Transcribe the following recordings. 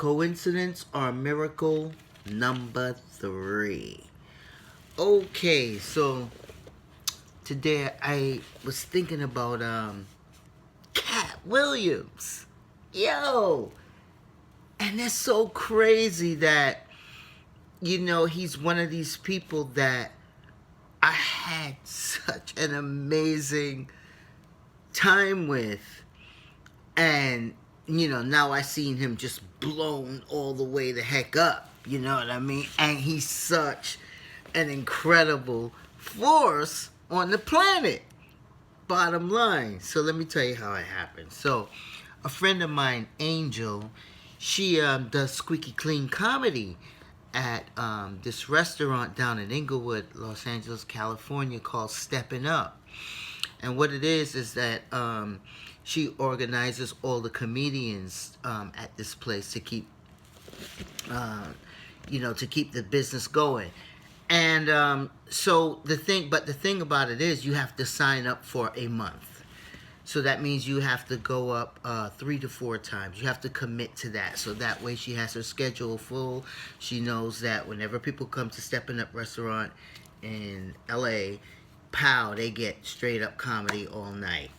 Coincidence or miracle number 3. Okay, so today I was thinking about Katt Williams. Yo! And it's so crazy that, he's one of these people that I had such an amazing time with. And, now I seen him just blown all the way the heck up. You know what I mean? And he's such an incredible force on the planet. Bottom line. So let me tell you how it happened. So a friend of mine, Angel, she does squeaky clean comedy at this restaurant down in Inglewood, Los Angeles, California, called SteppinUp. And what it is that she organizes all the comedians at this place to keep, to keep the business going. And so the thing about it is you have to sign up for a month. So that means you have to go up 3 to 4 times. You have to commit to that. So that way she has her schedule full. She knows that whenever people come to SteppinUp restaurant in LA, pow, they get straight up comedy all night.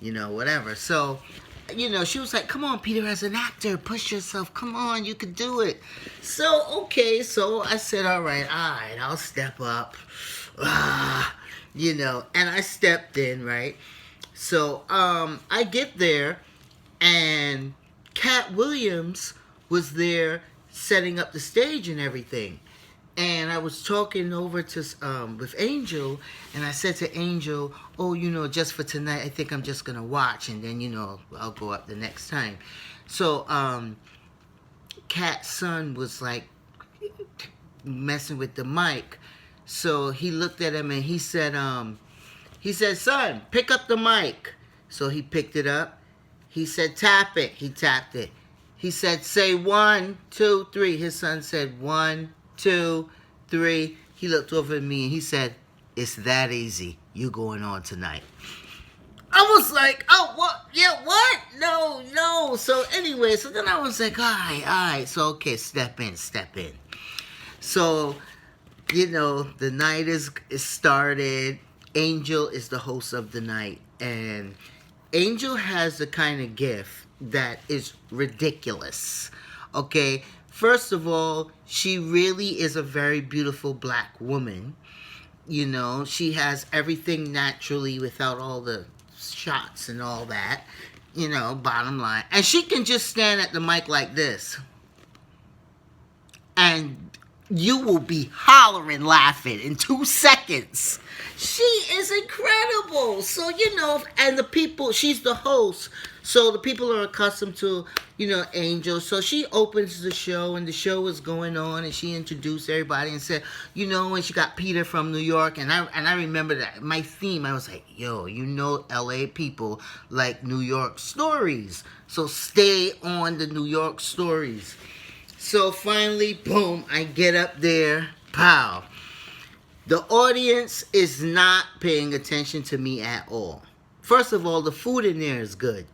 Whatever. So, she was like, come on, Peter, as an actor, push yourself. Come on, you can do it. So, okay. So I said, all right, I'll step up. And I stepped in, right? So, I get there, and Katt Williams was there setting up the stage and everything. And I was talking over to with Angel, and I said to Angel, oh, just for tonight, I think I'm just going to watch, and then, I'll go up the next time. So, Katt's son was, like, messing with the mic. So he looked at him, and he said, son, pick up the mic. So he picked it up. He said, tap it. He tapped it. He said, say 1, 2, 3. His son said 1, 2, 3. He looked over at me and he said, it's that easy. You going on tonight. I was like, oh, what? Yeah, what? No. So anyway, so then I was like, all right. So, okay, step in. So, the night is started. Angel is the host of the night. And Angel has the kind of gift that is ridiculous. Okay? First of all, she really is a very beautiful black woman. She has everything naturally without all the shots and all that. Bottom line. And she can just stand at the mic like this. And you will be hollering, laughing in 2 seconds. She is incredible. So, and the people, she's the host. So the people are accustomed to, Angel. So she opens the show, and the show is going on, and she introduced everybody and said, when she got Peter from New York, and I remember that my theme, I was like, yo, LA people like New York stories. So stay on the New York stories. So finally, boom, I get up there, pow. The audience is not paying attention to me at all. First of all, the food in there is good.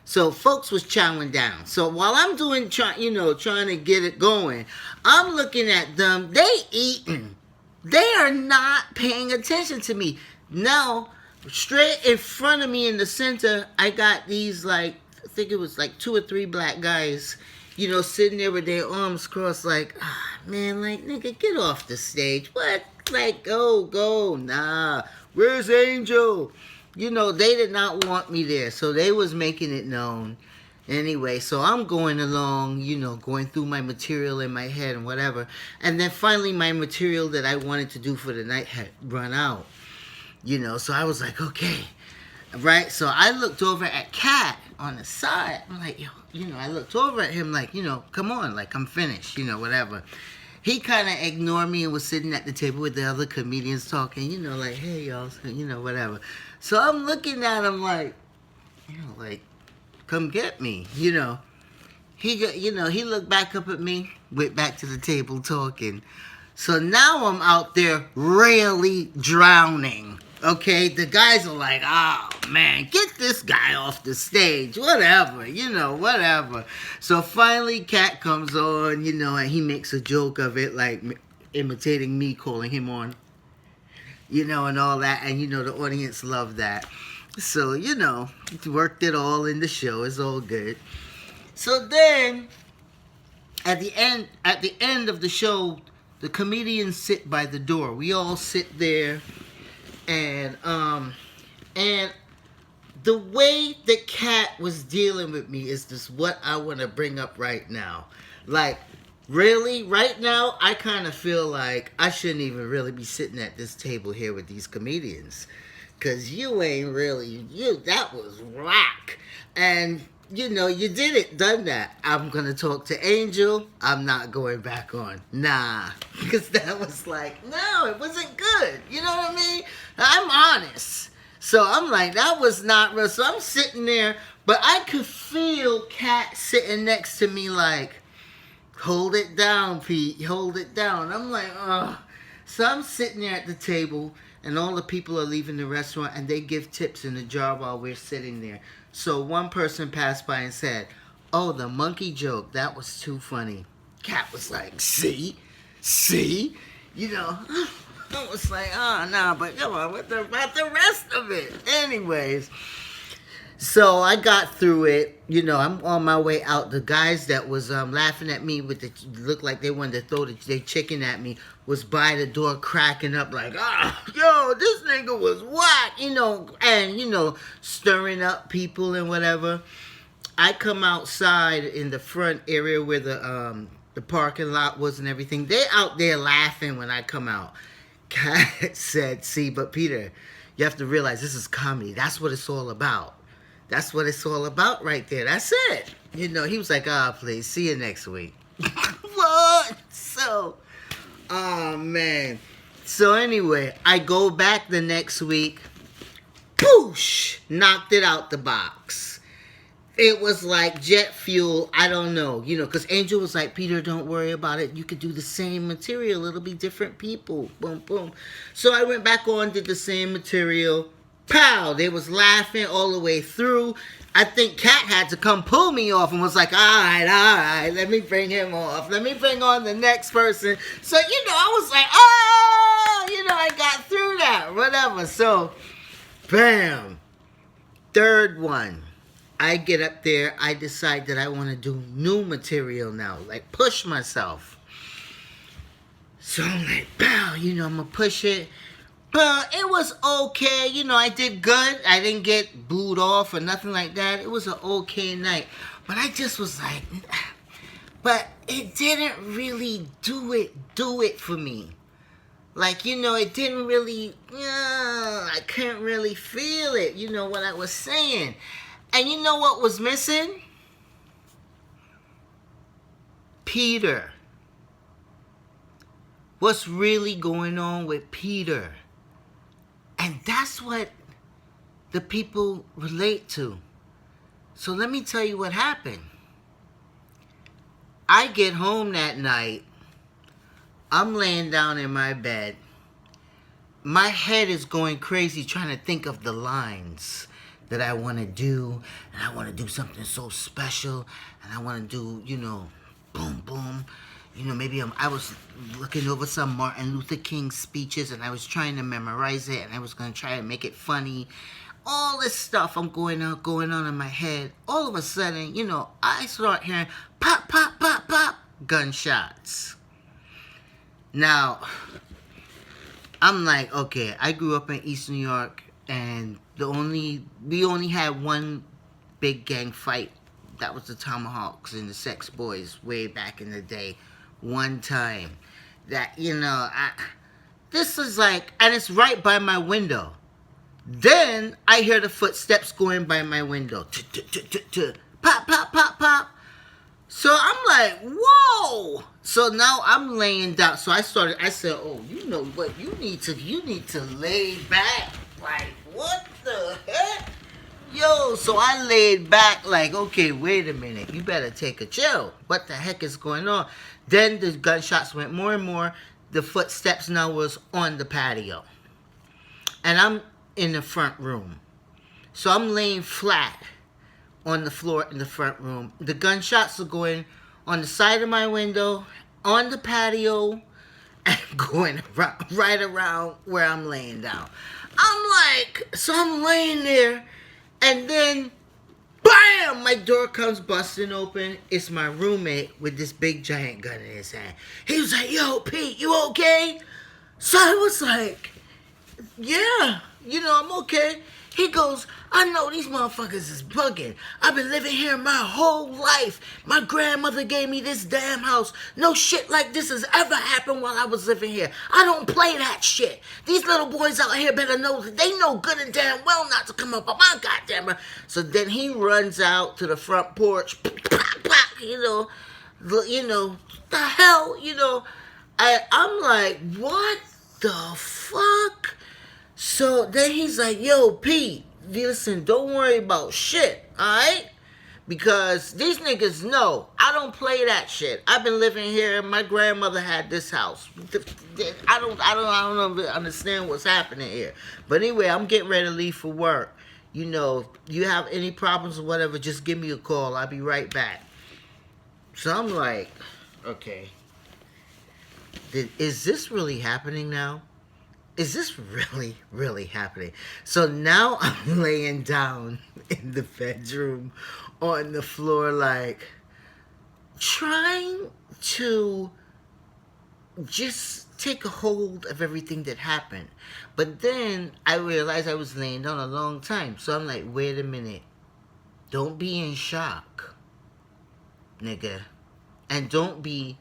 So folks was chowing down. So while I'm trying to get it going, I'm looking at them. They eating. They are not paying attention to me. Now, straight in front of me in the center, I got these I think it was 2 or 3 black guys, sitting there with their arms crossed man, nigga, get off the stage. What? Go. Nah. Where's Angel? They did not want me there, so they was making it known. Anyway, so I'm going along, going through my material in my head and whatever. And then finally my material that I wanted to do for the night had run out. So I was like, okay. Right? So I looked over at Katt on the side. I'm like, I looked over at him come on, I'm finished, whatever. He kind of ignored me and was sitting at the table with the other comedians talking, hey, y'all, whatever. So I'm looking at him come get me, He looked back up at me, went back to the table talking. So now I'm out there really drowning, Okay, the guys are like, oh man, get this guy off the stage, whatever, whatever. So finally, Katt comes on, and he makes a joke of it, like imitating me, calling him on, and all that, and the audience loved that. So worked it all in the show. It's all good. So then, at the end of the show, the comedians sit by the door. We all sit there. And the way that Katt was dealing with me is just what I want to bring up right now. Like, really, right now, I kind of feel like I shouldn't even really be sitting at this table here with these comedians. Because you ain't really, that was whack. And, you done that. I'm going to talk to Angel. I'm not going back on. Nah. Because that was like, no, it wasn't good. You know what I mean? I'm honest. So I'm like, that was not real. So I'm sitting there, but I could feel Katt sitting next to me like, hold it down, Pete. Hold it down. I'm like, ugh. So I'm sitting there at the table, and all the people are leaving the restaurant, and they give tips in the jar while we're sitting there. So one person passed by and said, oh, the monkey joke, that was too funny. Katt was like, see? I was like, oh, no, but come on, what about the rest of it? Anyways, so I got through it. I'm on my way out. The guys that was laughing at me looked like they wanted to throw their chicken at me was by the door cracking up like, yo, this nigga was whack, and, stirring up people and whatever. I come outside in the front area where the parking lot was and everything. They're out there laughing when I come out. Katt said, see, but Peter, you have to realize this is comedy. That's what it's all about. That's what it's all about right there. That's it. He was like, please, see you next week. What? So, oh, man. So, anyway, I go back the next week. Poosh! Knocked it out the box. It was like jet fuel. I don't know. Because Angel was like, Peter, don't worry about it. You could do the same material. It'll be different people. Boom, boom. So I went back on, did the same material. Pow! They was laughing all the way through. I think Katt had to come pull me off and was like, all right, let me bring him off. Let me bring on the next person. So, I was like, I got through that. Whatever. So, bam. Third one. I get up there. I decide that I want to do new material now. Like, push myself. So, I'm like, pow, I'm going to push it. But it was okay. I did good. I didn't get booed off or nothing like that. It was an okay night. But I just was like, but it didn't really do it for me. Like, it didn't really, I couldn't really feel it, what I was saying. And you know what was missing? Peter. What's really going on with Peter? And that's what the people relate to. So let me tell you what happened. I get home that night. I'm laying down in my bed. My head is going crazy trying to think of the lines that I want to do. And I want to do something so special. And I want to do, boom, boom. Maybe I was looking over some Martin Luther King speeches and I was trying to memorize it and I was going to try to make it funny. All this stuff I'm going on in my head. All of a sudden, I start hearing pop, pop, pop, pop, gunshots. Now, I'm like, okay, I grew up in East New York and we only had one big gang fight. That was the Tomahawks and the Sex Boys way back in the day. One time that, this is like, and it's right by my window. Then I hear the footsteps going by my window. Pop, pop, pop, pop. So I'm like, whoa. So now I'm laying down. So I said, oh, you know what? You need to lay back. Like, what the heck? Yo, so I laid back like, okay, wait a minute. You better take a chill. What the heck is going on? Then the gunshots went more and more. The footsteps now was on the patio. And in the front room. So I'm laying flat on the floor in the front room. The gunshots are going on the side of my window, on the patio, and going right around where I'm laying down. So I'm laying there, and then, bam! My door comes busting open. It's my roommate with this big giant gun in his hand. He was like, "Yo, Pete, you okay?" So I was like, "Yeah, I'm okay." He goes, "I know these motherfuckers is bugging. I've been living here my whole life. My grandmother gave me this damn house. No shit like this has ever happened while I was living here. I don't play that shit. These little boys out here better know that they know good and damn well not to come up on my goddamn." So then he runs out to the front porch. The hell, I'm like, what the fuck? So then he's like, "Yo, Pete, listen, don't worry about shit, alright? Because these niggas know I don't play that shit. I've been living here. My grandmother had this house. I don't understand what's happening here. But anyway, I'm getting ready to leave for work. You have any problems or whatever, just give me a call. I'll be right back." So I'm like, okay, is this really happening now? Is this really, really happening? So now I'm laying down in the bedroom on the floor, like, trying to just take a hold of everything that happened. But then I realized I was laying down a long time. So I'm like, wait a minute. Don't be in shock, nigga. And don't be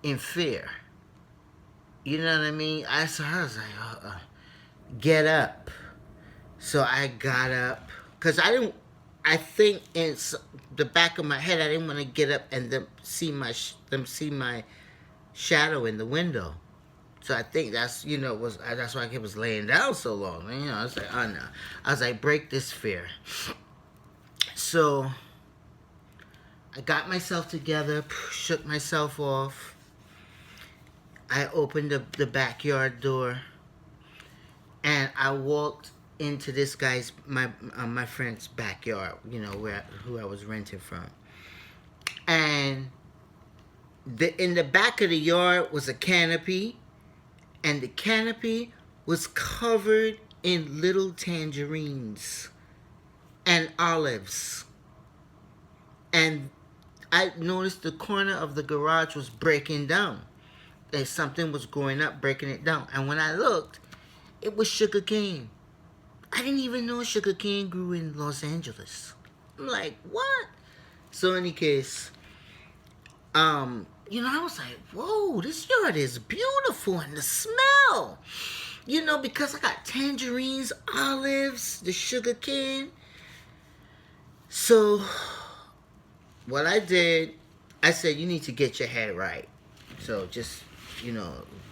in fear. You know what I mean? So I was like, get up. So I got up. Because I think in the back of my head, I didn't want to get up and them see my shadow in the window. So I think that's why I was laying down so long. I was like, oh no. I was like, break this fear. So I got myself together, shook myself off. I opened the backyard door, and I walked into this guy's, my friend's backyard, who I was renting from. And in the back of the yard was a canopy, and the canopy was covered in little tangerines and olives. And I noticed the corner of the garage was breaking down. And something was going up, breaking it down. And when I looked, it was sugar cane. I didn't even know sugar cane grew in Los Angeles. I'm like, what? So in any case, I was like, whoa, this yard is beautiful, and the smell. Because I got tangerines, olives, the sugar cane. So what I did, I said, you need to get your head right. So just,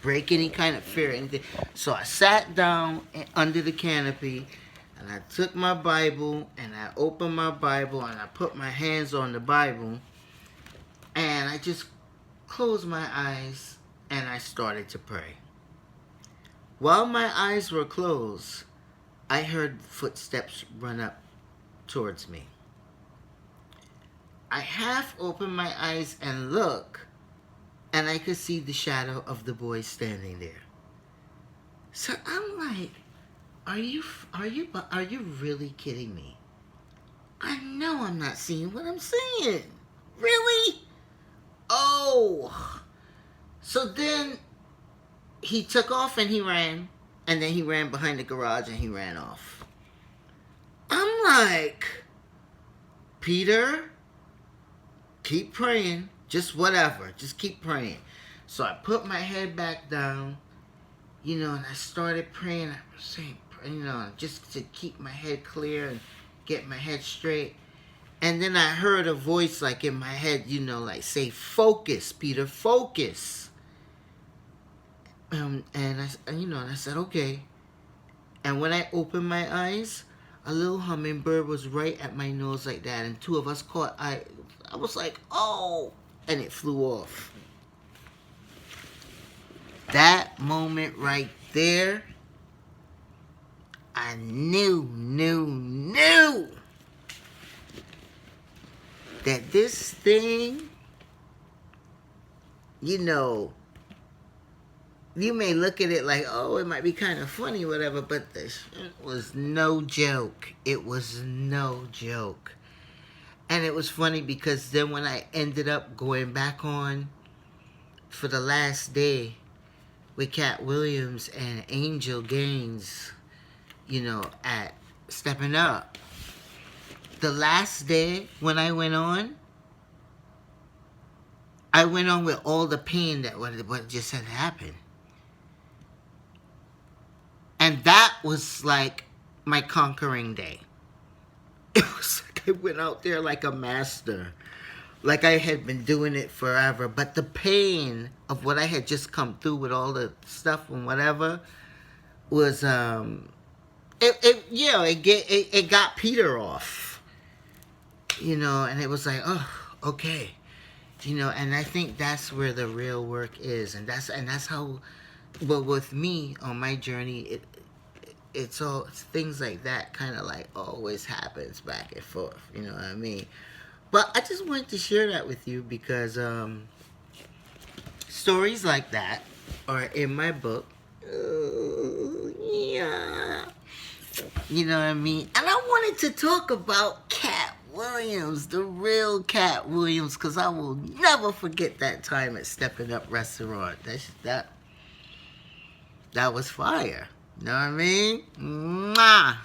break any kind of fear, anything. So I sat down under the canopy, and I took my Bible, and I opened my Bible, and I put my hands on the Bible, and I just closed my eyes, and I started to pray. While my eyes were closed, I heard footsteps run up towards me. I half opened my eyes and look, and I could see the shadow of the boy standing there. So I'm like, are you really kidding me? I know I'm not seeing what I'm seeing. Really? Oh. So then he took off and he ran, and then he ran behind the garage and he ran off. I'm like, Peter, keep praying. Just whatever. Just keep praying. So I put my head back down, and I started praying. I was saying, just to keep my head clear and get my head straight. And then I heard a voice like in my head, like say, focus, Peter, focus. And I said, okay. And when I opened my eyes, a little hummingbird was right at my nose like that. And two of us caught, I was like, oh. And it flew off. That moment right there, I knew that this thing, you know, you may look at it like, oh, it might be kind of funny, whatever, but the shit was no joke. It was no joke. And it was funny because then when I ended up going back on for the last day with Katt Williams and Angel Gaines, you know, at SteppinUp, the last day when I went on with all the pain that what just had happened. And that was like my conquering day. It was like I went out there like a master. Like I had been doing it forever. But the pain of what I had just come through with all the stuff and whatever was, it got Peter off. You know, and it was like, oh, okay. You know, and I think that's where the real work is. And that's how, well, with me on my journey, it's things like that kind of like always happens back and forth, you know what I mean? But I just wanted to share that with you because stories like that are in my book. Yeah. You know what I mean? And I wanted to talk about Katt Williams, the real Katt Williams, because I will never forget that time at SteppinUp restaurant. That was fire. You know what I mean? Mwah!